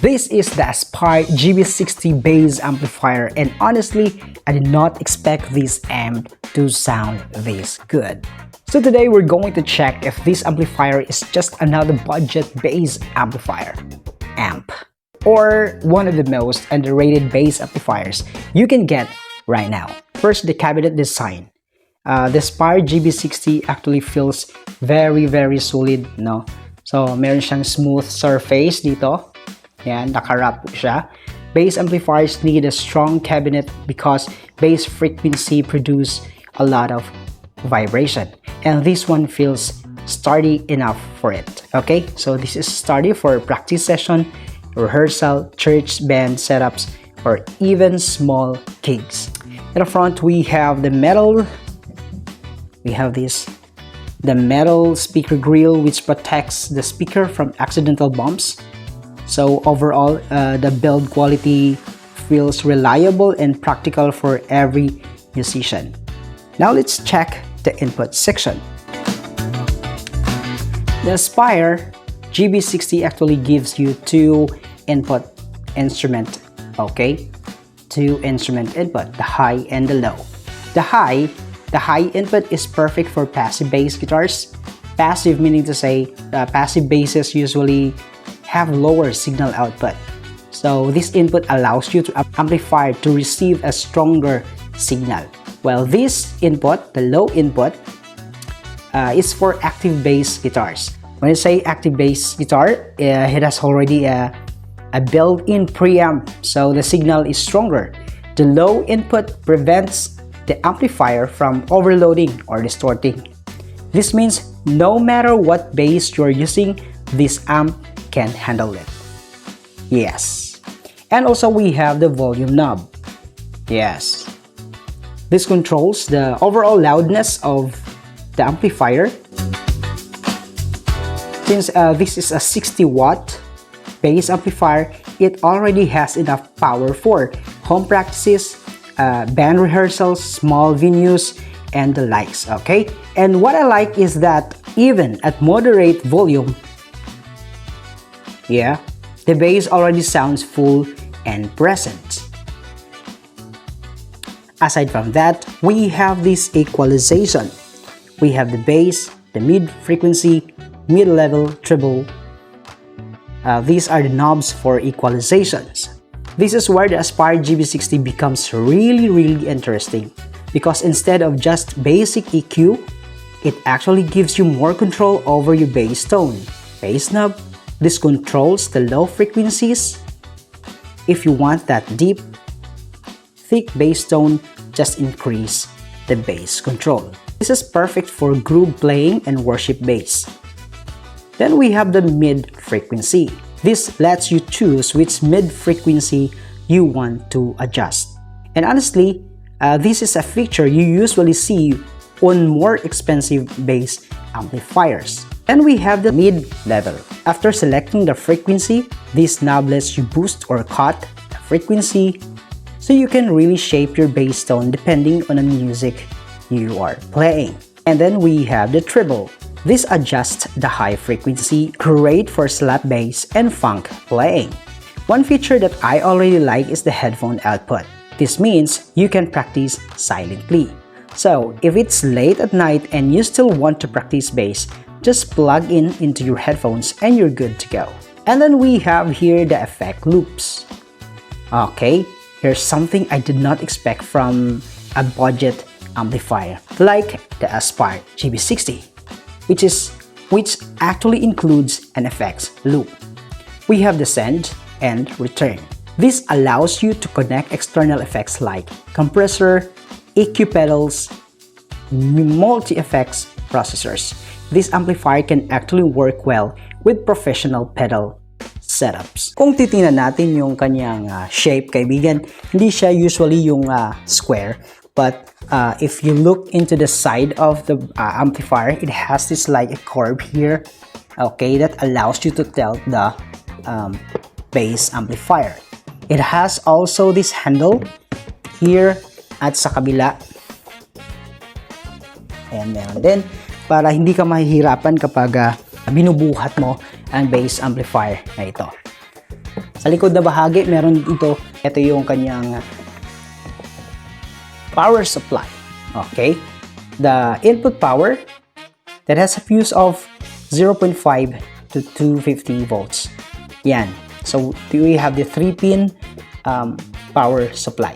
This is the Aspire GB-60 bass amplifier, and honestly, I did not expect this amp to sound this good. So today we're going to check if this amplifier is just another budget bass amplifier amp, or one of the most underrated bass amplifiers you can get right now. First, the cabinet design. The Aspire GB-60 actually feels very solid, no? So meron siyang smooth surface dito. Yan, naka-wrap po siya. Bass amplifiers need a strong cabinet because bass frequency produce a lot of vibration, and this one feels sturdy enough for it. Okay, so this is sturdy for practice session, rehearsal, church band setups, or even small gigs. At the front, we have the metal. We have the metal speaker grill, which protects the speaker from accidental bumps. So overall, the build quality feels reliable and practical for every musician. Now let's check the input section. The Aspire GB-60 actually gives you two input instrument, okay? Two instrument input, the high and the low. The high input is perfect for passive bass guitars. Passive meaning to say, passive basses usually have lower signal output. So this input allows you to amplify to receive a stronger signal. Well, this input, the low input, is for active bass guitars. When I say active bass guitar, it has already a built-in preamp, so the signal is stronger. The low input prevents the amplifier from overloading or distorting. This means no matter what bass you're using, this amp can handle it. Yes. And also we have the volume knob. Yes. This controls the overall loudness of the amplifier. Since this is a 60-watt bass amplifier, it already has enough power for home practices, band rehearsals, small venues, and the likes, okay? And what I like is that even at moderate volume, yeah, the bass already sounds full and present. Aside from that, we have this equalization. We have the bass, the mid frequency, mid-level, treble. These are the knobs for equalizations. This is where the Aspire GB-60 becomes really interesting, because instead of just basic EQ, it actually gives you more control over your bass tone. Bass knob, this controls the low frequencies. If you want that deep, thick bass tone, just increase the bass control. This is perfect for groove playing and worship bass. Then we have the mid frequency. This lets you choose which mid frequency you want to adjust. And honestly, this is a feature you usually see on more expensive bass amplifiers. Then we have the mid-level. After selecting the frequency, this knob lets you boost or cut the frequency, so you can really shape your bass tone depending on the music you are playing. And then we have the treble. This adjusts the high frequency, great for slap bass and funk playing. One feature that I already like is the headphone output. This means you can practice silently. So if it's late at night and you still want to practice bass, just plug into your headphones and you're good to go. And then we have here the effect loops. Okay, here's something I did not expect from a budget amplifier like the Aspire GB-60, which actually includes an effects loop. We have the send and return. This allows you to connect external effects like compressor, EQ pedals, multi-effects processors. This amplifier can actually work well with professional pedal setups. Kung titingnan natin yung kanyang shape, kaibigan, hindi siya usually yung square, but if you look into the side of the amplifier, it has this like a curve here, okay, that allows you to tilt the bass amplifier. It has also this handle here at sa kabila. Ayan, meron din, para hindi ka mahihirapan kapag binubuhat mo ang bass amplifier na ito. Sa likod na bahagi, meron ito. Ito yung kanyang power supply. Okay? The input power that has a fuse of 0.5 to 250 volts. Yan. So, we have the 3-pin power supply.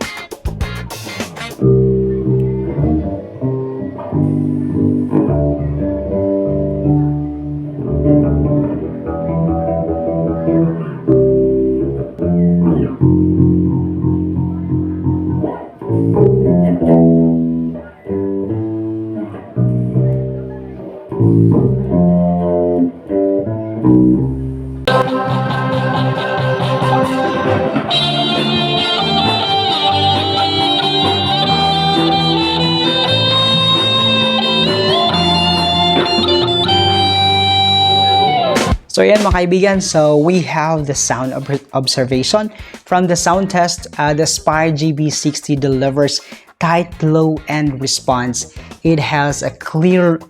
So yan mga kaibigan, so we have the sound observation. From the sound test, the Aspire GB-60 delivers tight low end response. It has a clear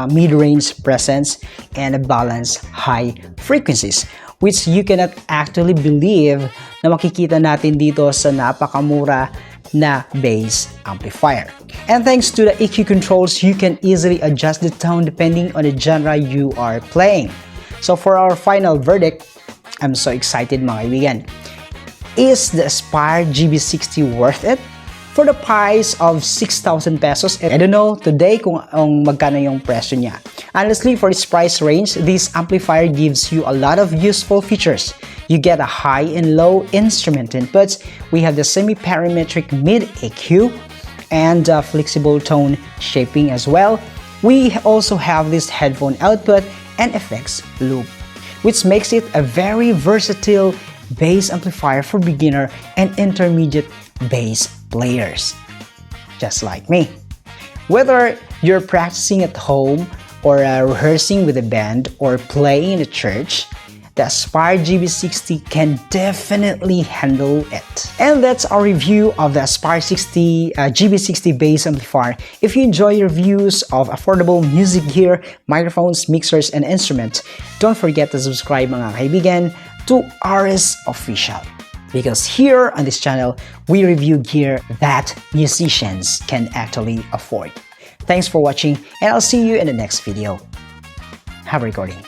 mid-range presence and a balanced high frequencies, which you cannot actually believe na makikita natin dito sa napakamura na bass amplifier. And thanks to the EQ controls, you can easily adjust the tone depending on the genre you are playing. So for our final verdict, I'm so excited mga kaibigan. Is the Aspire GB-60 worth it? For the price of 6,000 pesos, I don't know today kung magkano yung presyo niya. Honestly, for its price range, this amplifier gives you a lot of useful features. You get a high and low instrument inputs. We have the semi-parametric mid EQ and flexible tone shaping as well. We also have this headphone output and effects loop, which makes it a very versatile bass amplifier for beginner and intermediate bass players, just like me. Whether you're practicing at home or rehearsing with a band or playing in a church, the Aspire GB-60 can definitely handle it. And that's our review of the Aspire GB-60 bass amplifier. If you enjoy reviews of affordable music gear, microphones, mixers, and instruments, don't forget to subscribe mga kaibigan to ARRES Official. Because here on this channel, we review gear that musicians can actually afford. Thanks for watching, and I'll see you in the next video. Have a recording.